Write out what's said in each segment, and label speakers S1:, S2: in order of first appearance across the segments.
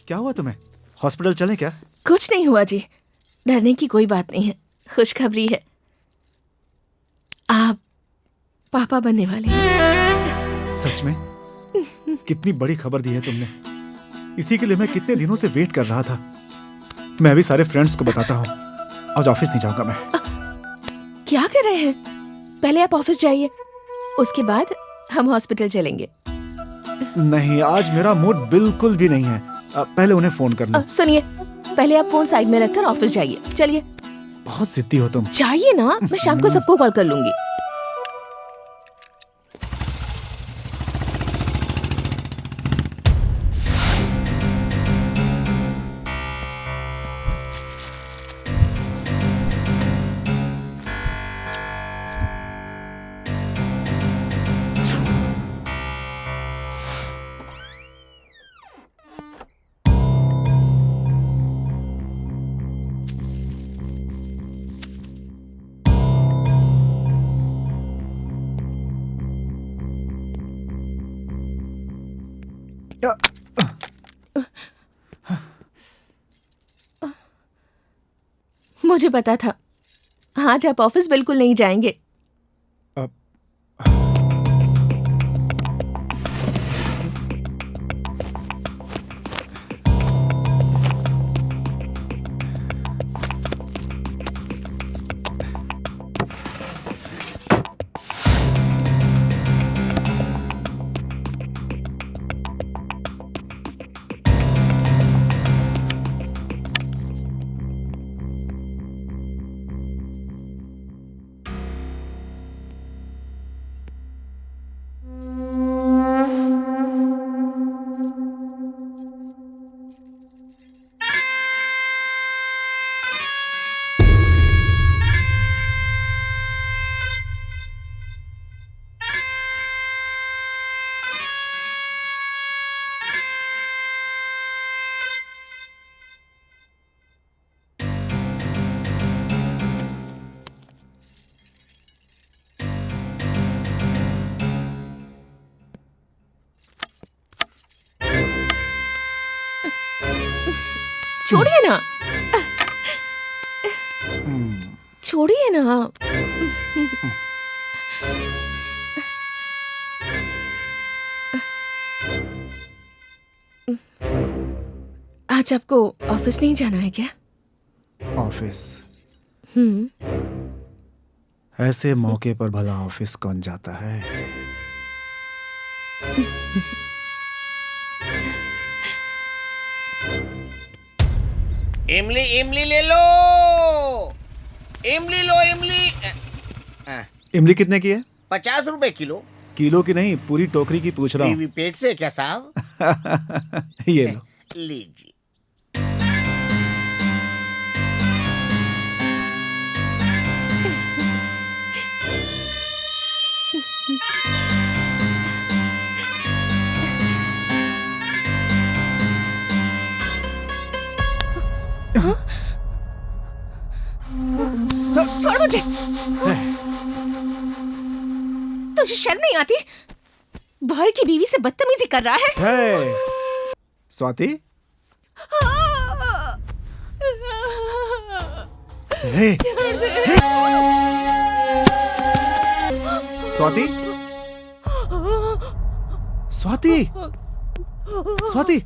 S1: क्या हुआ तुम्हें? हॉस्पिटल चलें क्या?
S2: कुछ नहीं हुआ जी, डरने की कोई बात नहीं है। खुशखबरी है, आप पापा बनने वाले हैं।
S1: सच में? कितनी बड़ी खबर दी है तुमने। इसी के लिए मैं कितने दिनों से वेट कर रहा था। मैं अभी सारे फ्रेंड्स को बताता हूँ। आज ऑफिस नहीं जाऊंगा मैं।
S2: क्या कर रहे हैं? पहले आप ऑफिस जाइए, उसके बाद हम हॉस्पिटल चलेंगे।
S1: नहीं, आज मेरा मूड बिल्कुल भी नहीं है। पहले उन्हें फोन करना।
S2: सुनिए, पहले आप फोन साइड में रखकर ऑफिस जाइए। चलिए।
S1: बहुत जिद्दी हो तुम।
S2: जाइए ना, मैं शाम को सबको कॉल कर लूंगी। मुझे पता था आज आप ऑफिस बिल्कुल नहीं जाएंगे। छोड़िए ना, छोड़िए ना। आज आपको ऑफिस नहीं जाना है क्या?
S1: ऑफिस? ऐसे मौके पर भला ऑफिस कौन जाता है?
S3: इमली इमली ले लो, इमली लो इमली।
S1: इमली कितने की है?
S3: 50 रुपए किलो।
S1: किलो की नहीं, पूरी टोकरी की पूछ रहा
S3: बीवी
S1: हूँ।
S3: पेट से क्या साहब?
S1: ये लो।
S3: लीजिए।
S2: छोड़ मुझे। तुझे शर्म नहीं आती? भाई की बीवी से बदतमीजी कर रहा है।
S1: हे, स्वाति? हे, हे। स्वाति? स्वाति? स्वाति?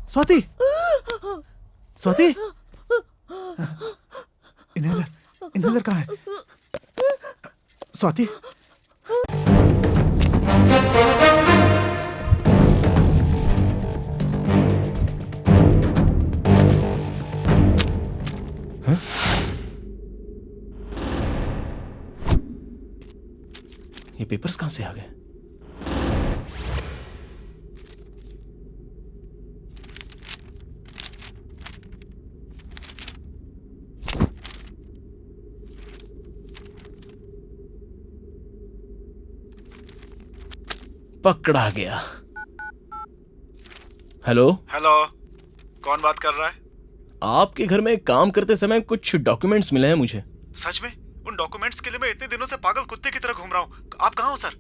S1: स्वाति? स्वाति? इन्हेलर कहाँ है? स्वाति? हाँ? ये पेपर्स कहाँ से आ गए?
S4: पकड़ा गया। हेलो
S1: हेलो, कौन बात कर रहा है?
S4: आपके घर में काम करते समय कुछ डॉक्यूमेंट्स मिले हैं मुझे।
S1: सच में? उन डॉक्यूमेंट्स के लिए मैं इतने दिनों से पागल कुत्ते की तरह घूम रहा हूँ। आप कहाँ हो सर?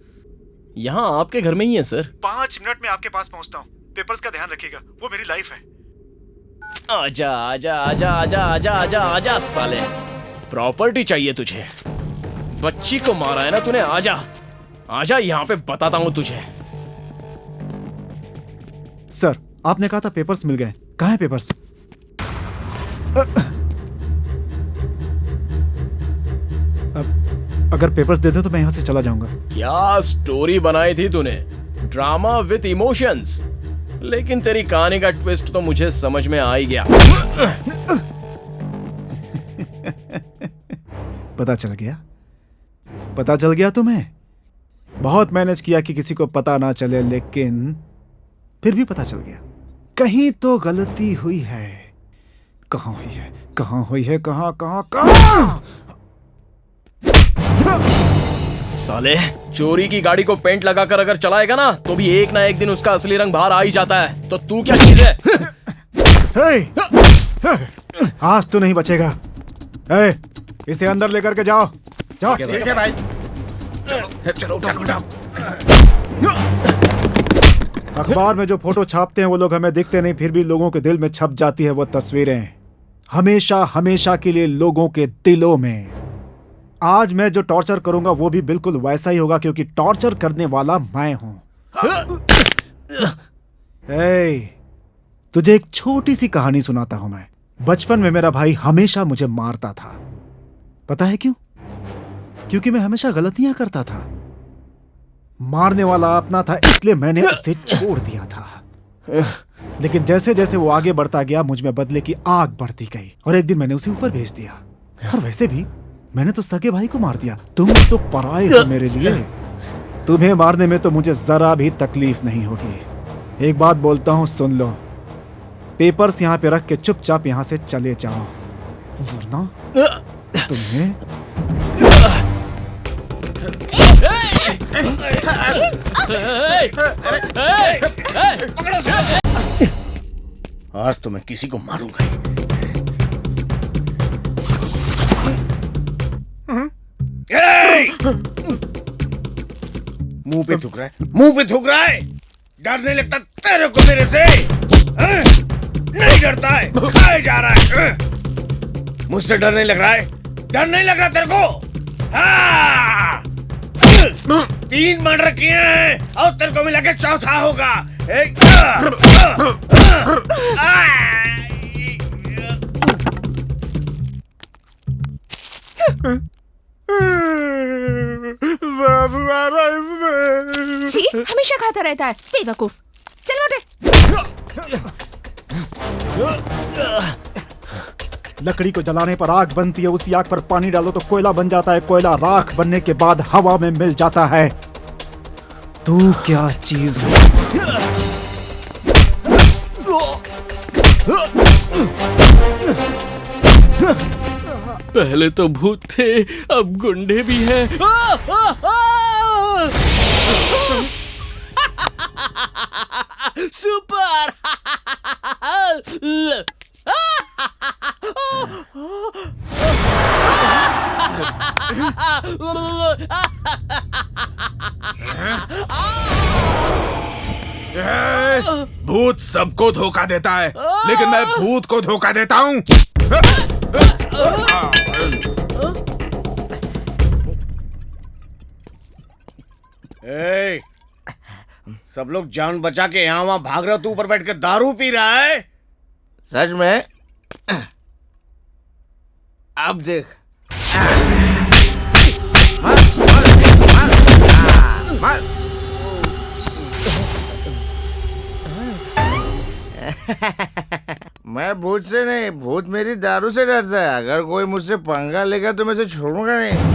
S4: यहाँ आपके घर में ही है सर।
S1: 5 मिनट में आपके पास पहुँचता हूँ। पेपर्स का ध्यान रखिएगा, वो मेरी लाइफ है।
S4: आजा आजा आजा आजा आजा आजा आजा साले, प्रॉपर्टी चाहिए तुझे। बच्ची को मारा है ना तूने, आजा आजा यहाँ पे बताता हूँ तुझे।
S1: सर, आपने कहा था पेपर्स मिल गए, कहाँ है पेपर्स? अगर पेपर्स दे दो तो मैं यहां से चला जाऊंगा।
S4: क्या स्टोरी बनाई थी तूने, ड्रामा विथ इमोशंस, लेकिन तेरी कहानी का ट्विस्ट तो मुझे समझ में आ ही गया।
S1: पता चल गया? पता चल गया तुम्हें? बहुत मैनेज किया कि किसी को पता ना चले, लेकिन फिर भी पता चल गया। कहीं तो गलती हुई है। कहां हुई है? कहां हुई है? कहां कहां कहां?
S4: साले, चोरी की गाड़ी को पेंट लगाकर अगर चलाएगा ना तो भी एक ना एक दिन उसका असली रंग बाहर आ ही जाता है। तो तू क्या चीज है?
S1: आज तो नहीं बचेगा। इसे अंदर लेकर के जाओ, जाओ।
S3: ठीक है भाई।
S4: चलो चलो।
S1: अखबार में जो फोटो छापते हैं वो लोग हमें दिखते नहीं, फिर भी लोगों के दिल में छप जाती है वो तस्वीरें, हमेशा हमेशा के लिए लोगों के दिलों में। आज मैं जो टॉर्चर करूंगा वो भी बिल्कुल वैसा ही होगा, क्योंकि टॉर्चर करने वाला मैं हूं। तुझे एक छोटी सी कहानी सुनाता हूं मैं। बचपन में मेरा भाई हमेशा मुझे मारता था। पता है क्यों? क्योंकि मैं हमेशा गलतियां करता था। मारने वाला अपना था, इसलिए मैंने उसे छोड़ दिया था। लेकिन जैसे जैसे वो आगे बढ़ता गया, मुझ में बदले की आग बढ़ती गई और एक दिन मैंने उसे ऊपर भेज दिया। और वैसे भी मैंने तो सगे भाई को मार दिया। तुम तो पराए हो मेरे लिए। तुम्हें मारने में तो मुझे जरा भी तकलीफ नहीं होगी। एक बात बोलता हूं, सुन लो। पेपर्स यहां पे रख के चुपचाप यहां से चले जाओ, वरना तुम्हें
S3: आज तो मैं किसी को मारूंगा ही। मुंह पे थूक रहा है, मुंह पे थूक रहा है। डर नहीं लगता तेरे को मेरे से? नहीं डरता है, खाए जा रहा है। मुझसे डर नहीं लग रहा है? डर नहीं लग रहा तेरे को? हाँ! 3 मर्डर किए हैं और तेरे को मिला के चौथा होगा।
S2: छी, हमेशा खाता रहता है, बेवकूफ। चल मोटे।
S1: लकड़ी को जलाने पर आग बनती है, उसी आग पर पानी डालो तो कोयला बन जाता है। कोयला राख बनने के बाद हवा में मिल जाता है। तू क्या चीज है?
S4: पहले तो भूत थे, अब गुंडे भी हैं। सुपर।
S5: भूत सबको धोखा देता है, लेकिन मैं भूत को धोखा देता हूँ।
S3: सब लोग जान बचा के यहाँ वहां भाग रहा, तू ऊपर बैठ के दारू पी रहा है? सच में? अब देख। मैं भूत से नहीं, भूत मेरी दारू से डरता है। अगर कोई मुझसे पंगा लेगा तो मैं उसे छोड़ूंगा नहीं।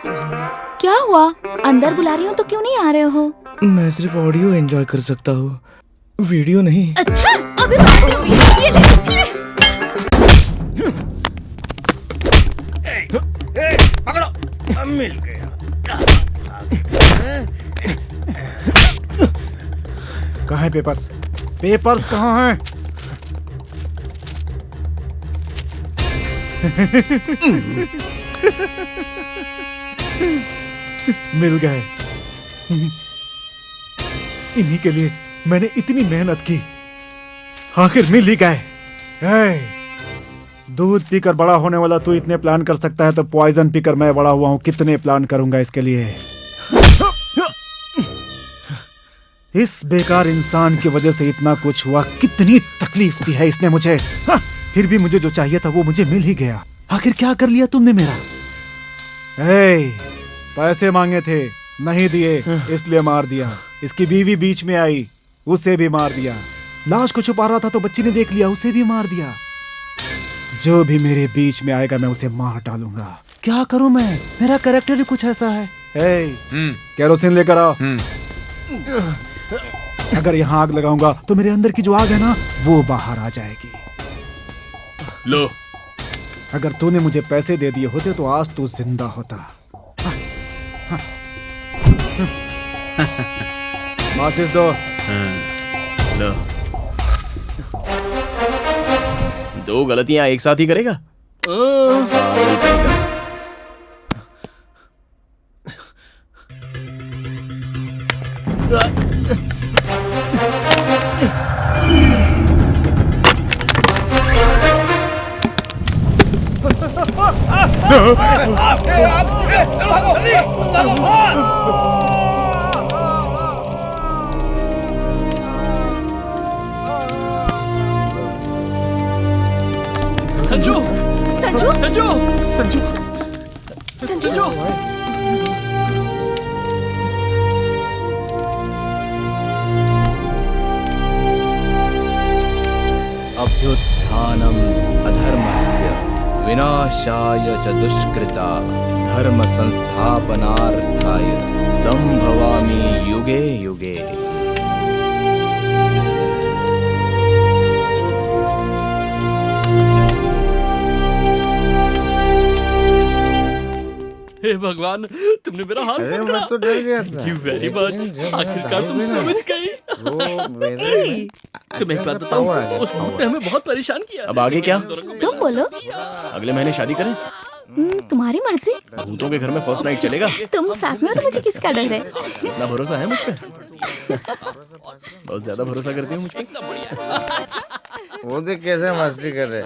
S6: क्या हुआ? अंदर बुला रही हूँ तो क्यों नहीं आ रहे हो?
S4: मैं सिर्फ ऑडियो एंजॉय कर सकता हूँ, वीडियो नहीं।
S6: अच्छा, अभी बात हुई। ये ले।
S3: पकड़ो, अब मिल गया।
S1: कहाँ है पेपर्स? पेपर्स कहाँ हैं? मिल गए। इन्हीं के लिए मैंने इतनी मेहनत की, आखिर मिल ही गए। दूध पीकर बड़ा होने वाला तू इतने प्लान कर सकता है तो पॉइजन पीकर मैं बड़ा हुआ हूं, कितने प्लान करूंगा इसके लिए। इस बेकार इंसान की वजह से इतना कुछ हुआ, कितनी तकलीफ दी है इसने मुझे। फिर भी मुझे जो चाहिए था वो मुझे मिल ही गया। आखिर क्या कर लिया तुमने मेरा? पैसे मांगे थे, नहीं दिए, इसलिए मार दिया। इसकी बीवी बीच में आई, उसे भी मार दिया। लाश को छुपा रहा था तो बच्ची ने देख लिया, उसे भी मार दिया। जो भी मेरे बीच में आएगा मैं उसे मार डालूंगा। क्या करूं मैं? मेरा कैरेक्टर ही कुछ ऐसा है। केरोसिन लेकर आओ। अगर यहाँ आग लगाऊंगा तो मेरे अंदर की जो आग है ना वो बाहर आ जाएगी।
S5: लो।
S1: अगर तूने मुझे पैसे दे दिए होते तो आज तू जिंदा होता। माचिस दो।
S4: लो। 2 गलतियां एक साथ ही करेगा? पागल करेगा। संजू,
S2: संजू,
S4: संजू, संजू,
S2: संजू।
S4: अभ्युत्थानम् अधर्मस्य विनाशाय च दुष्कृता धर्म संस्थापनार्थाय संभवामि युगे युगे।
S7: हे भगवान, तुमने मेरा हाथ पकड़ा।
S3: मैं तो डर गया था।
S7: You very much. आखिरकार तुम समझ गई। तुम एक बात बताओ, उस भूत ने हमें बहुत परेशान किया।
S4: अब आगे क्या?
S6: तुम बोलो।
S4: अगले महीने शादी करें?
S6: तुम्हारी मर्जी।
S4: भूतों के घर में फर्स्ट नाइट चलेगा?
S6: तुम साथ में हो तो मुझे किसका डर है?
S4: इतना भरोसा है मुझ पे? बहुत ज्यादा भरोसा करती हूँ मुझ पे।
S3: वो देख कैसे मस्ती कर रहे।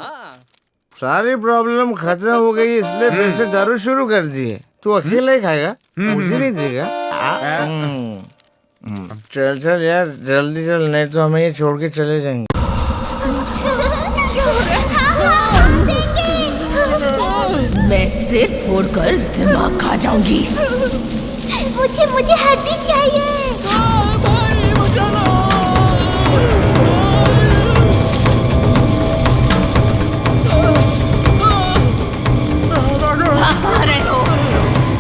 S3: सारी प्रॉब्लम खत्म हो गई इसलिए फिर से दारू शुरू कर दी है। तू अकेला ही खाएगा, मुझे नहीं देगा। चल चल यार जल्दी चल, नहीं तो हमें ये छोड़ के चले जाएंगे।
S2: मैं सिर फोड़कर दिमाग खा जाऊंगी।
S6: मुझे हड्डी चाहिए।
S2: कहाँ रहे हो?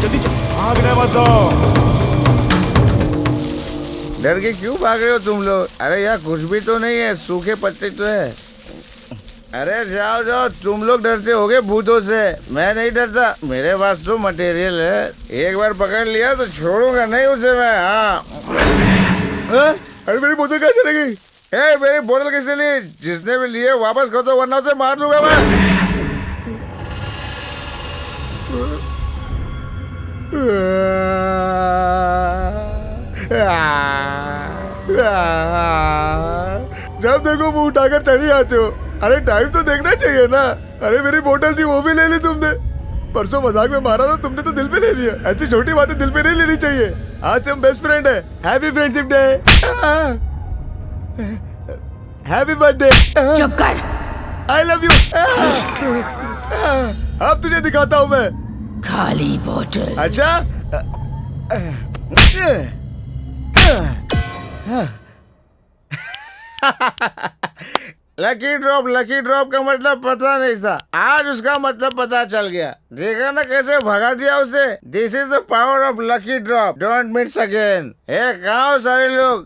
S4: जल्दी चल।
S1: भागने मत दो।
S3: डर के क्यों भाग रहे हो तुम लोग? अरे यार कुछ भी तो नहीं है, सूखे पत्ते तो है। अरे जाओ जाओ, तुम लोग डरते होगे भूतों से, मैं नहीं डरता। मेरे पास तो मटेरियल है, एक बार पकड़ लिया तो छोड़ूंगा नहीं उसे मैं। हाँ। अरे मेरी बोतल कहाँ चली गई? मेरी बोतल किसने ली? जिसने भी लिए वापस कर दो वरना उसे मार दूंगा मैं। जब देखो मुंह उठाकर चली आते हो। अरे टाइम तो देखना चाहिए ना। अरे मेरी बोतल थी वो भी ले ली तुमने। परसों मजाक में मारा था तुमने तो दिल पे ले लिया। ऐसी छोटी बातें दिल पे नहीं लेनी चाहिए। आज से हम बेस्ट फ्रेंड है। Happy friendship day. Happy birthday.
S2: चुप कर।
S3: I love you. अब तुझे दिखाता हूँ मैं।
S2: खाली बोतल।
S3: अच्छा लकी ड्रॉप का मतलब पता नहीं था, आज उसका मतलब पता चल गया। देखा ना कैसे भगा दिया उसे। This is the power of lucky drop. Don't miss again. कहाँ हो सारे लोग?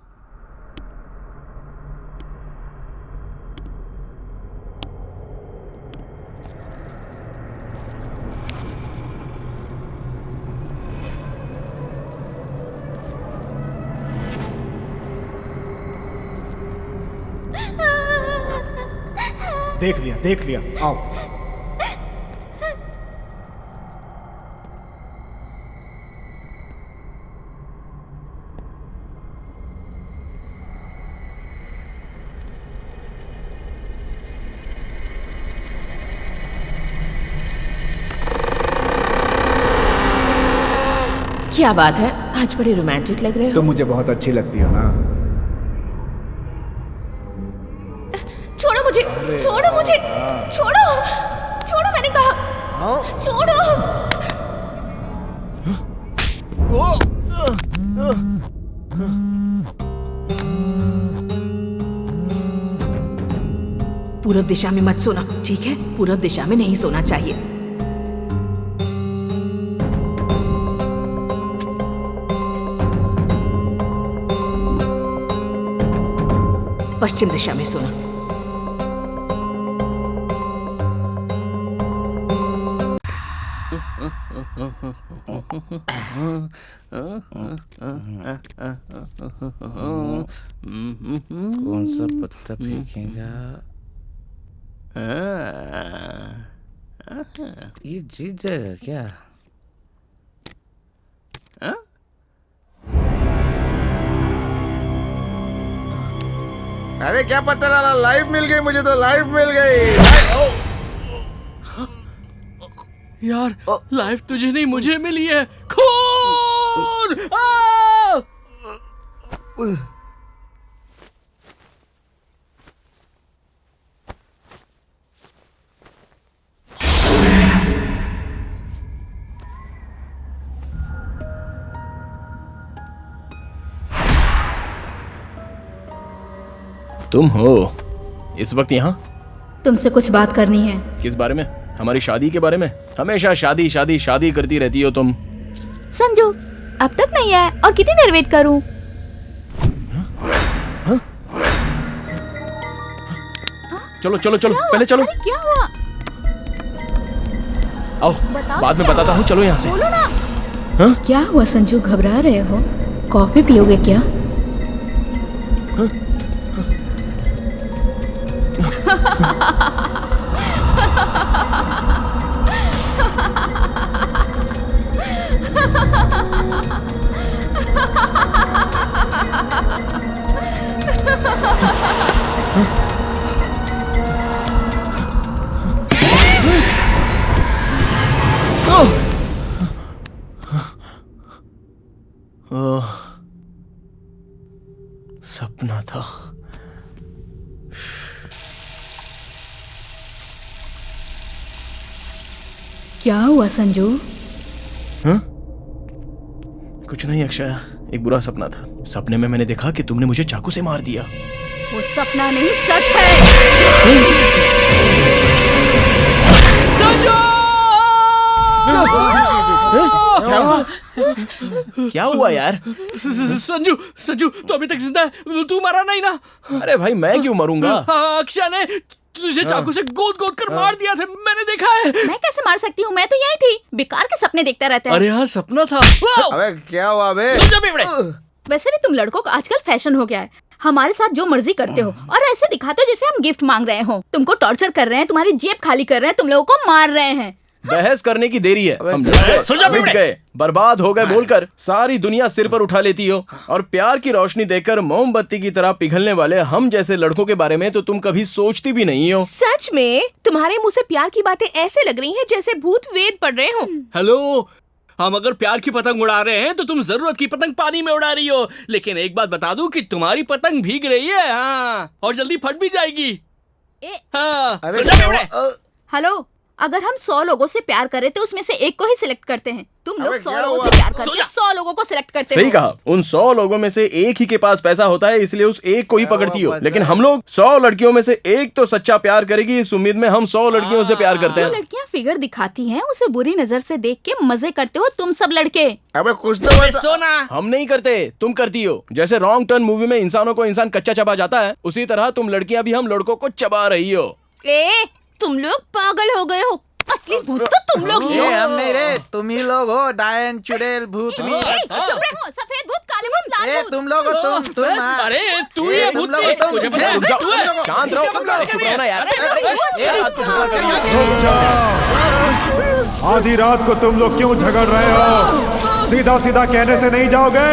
S1: देख लिया, आओ।
S2: क्या बात है, आज बड़े रोमांटिक लग रहे हो।
S1: तुम मुझे बहुत अच्छी लगती हो ना।
S2: छोड़ो मुझे, छोड़ो मैंने कहा, छोड़ो। पूरब दिशा में मत सोना, ठीक है? पूरब दिशा में नहीं सोना चाहिए। पश्चिम दिशा में सोना।
S3: कौन सा पत्ता फेंकेगा? ये जीत जाएगा क्या? अरे क्या पता डाला, लाइफ मिल गई मुझे तो, लाइफ मिल गई।
S7: यार लाइफ तुझे नहीं मुझे मिली है। खून!
S4: तुम हो इस वक्त यहाँ?
S6: तुमसे कुछ बात करनी है।
S4: किस बारे में? हमारी शादी के बारे में? हमेशा शादी शादी शादी करती रहती हो तुम।
S6: संजू अब तक नहीं आया और कितनी देर वेट करूं?
S4: चलो चलो चलो, पहले चलो।
S6: अरे क्या हुआ?
S4: आओ बाद में बताता हूँ, चलो यहाँ से।
S6: बोलो ना। क्या हुआ संजू, घबरा रहे हो? कॉफी पियोगे क्या?
S4: सपना था।
S6: क्या हुआ संजू?
S4: कुछ नहीं अक्षय, एक बुरा सपना था। सपने में मैंने देखा कि तुमने मुझे चाकू से मार दिया।
S6: वो सपना नहीं, सच है।
S4: क्या हुआ यार?
S7: संजू तो अभी तक जिंदा है, तू मरा नहीं ना?
S4: अरे भाई मैं क्यों मरूंगा?
S7: अक्षय ने तुझे चाकू से गोद गोद कर मार दिया था, मैंने देखा है।
S6: मैं कैसे मार सकती हूँ? मैं तो यही थी। बेकार के सपने देखता रहता है।
S7: अरे हाँ सपना था।
S3: अबे क्या हुआ बे?
S6: वैसे भी तुम लड़कों का आजकल फैशन हो गया है। हमारे साथ जो मर्जी करते हो और ऐसे दिखाते हो जैसे हम गिफ्ट मांग रहे हो। तुमको टॉर्चर कर रहे हैं, तुम्हारी जेब खाली कर रहे हैं, तुम लोगों को मार रहे हैं।
S4: बहस करने की देरी है। हम लूट गए, बर्बाद हो गए बोलकर सारी दुनिया सिर पर उठा लेती हो, और प्यार की रोशनी देखकर मोमबत्ती की तरह पिघलने वाले हम जैसे लड़कों के बारे में तो तुम कभी सोचती भी नहीं हो।
S2: सच में तुम्हारे मुंह से प्यार की बातें ऐसे लग रही हैं जैसे भूत वेद पढ़ रहे हो।
S7: हेलो, हम अगर प्यार की पतंग उड़ा रहे हैं तो तुम जरूरत की पतंग पानी में उड़ा रही हो। लेकिन एक बात बता दूं कि तुम्हारी पतंग भीग रही है, हाँ, और जल्दी फट भी जाएगी। हाँ।
S6: हेलो, अगर हम 100 लोगों से प्यार करें तो उसमें से एक को ही सिलेक्ट करते हैं। तुम लोग 100 लोगों से प्यार करके 100 लोगों को सिलेक्ट करते हो।
S4: सही कहा, उन 100 लोगों में से एक ही के पास पैसा होता है, इसलिए उस एक को ही पकड़ती हो। लेकिन हम लोग 100 लड़कियों में से एक तो सच्चा प्यार करेगी, इस उम्मीद में हम 100 लड़कियों से प्यार करते
S6: जो
S4: हैं।
S6: लड़कियां फिगर दिखाती हैं उसे बुरी नजर से देख के मजे करते हो तुम सब लड़के।
S5: अबे कुछ तो
S7: अबे सोना,
S4: हम नहीं करते, तुम करती हो। जैसे रॉन्ग टर्न मूवी में इंसानों को इंसान कच्चा चबा जाता है, उसी तरह तुम लड़कियां भी हम लड़कों को चबा रही हो।
S6: ए, तुम लोग पागल हो गए हो। असली भूत तो तुम लोग ही हो।
S8: हम नहीं रे, तुम ही लोग हो। डायन, चुड़ैल, भूतनी।
S6: चुप रहो, सफेद भूत, काले भूत, लाल भूत।
S8: तुम लोग हो, तुम
S7: अरे तू ही है
S8: तुम
S7: भूत,
S8: लोग हो, तुम।
S7: मुझे पता है,
S4: रुक जाओ,
S7: तू है।
S4: शांत रहो, चुप रहो ना यार।
S1: आधी रात को तुम लोग क्यों झगड़ रहे हो? सीधा सीधा कहने से नहीं जाओगे?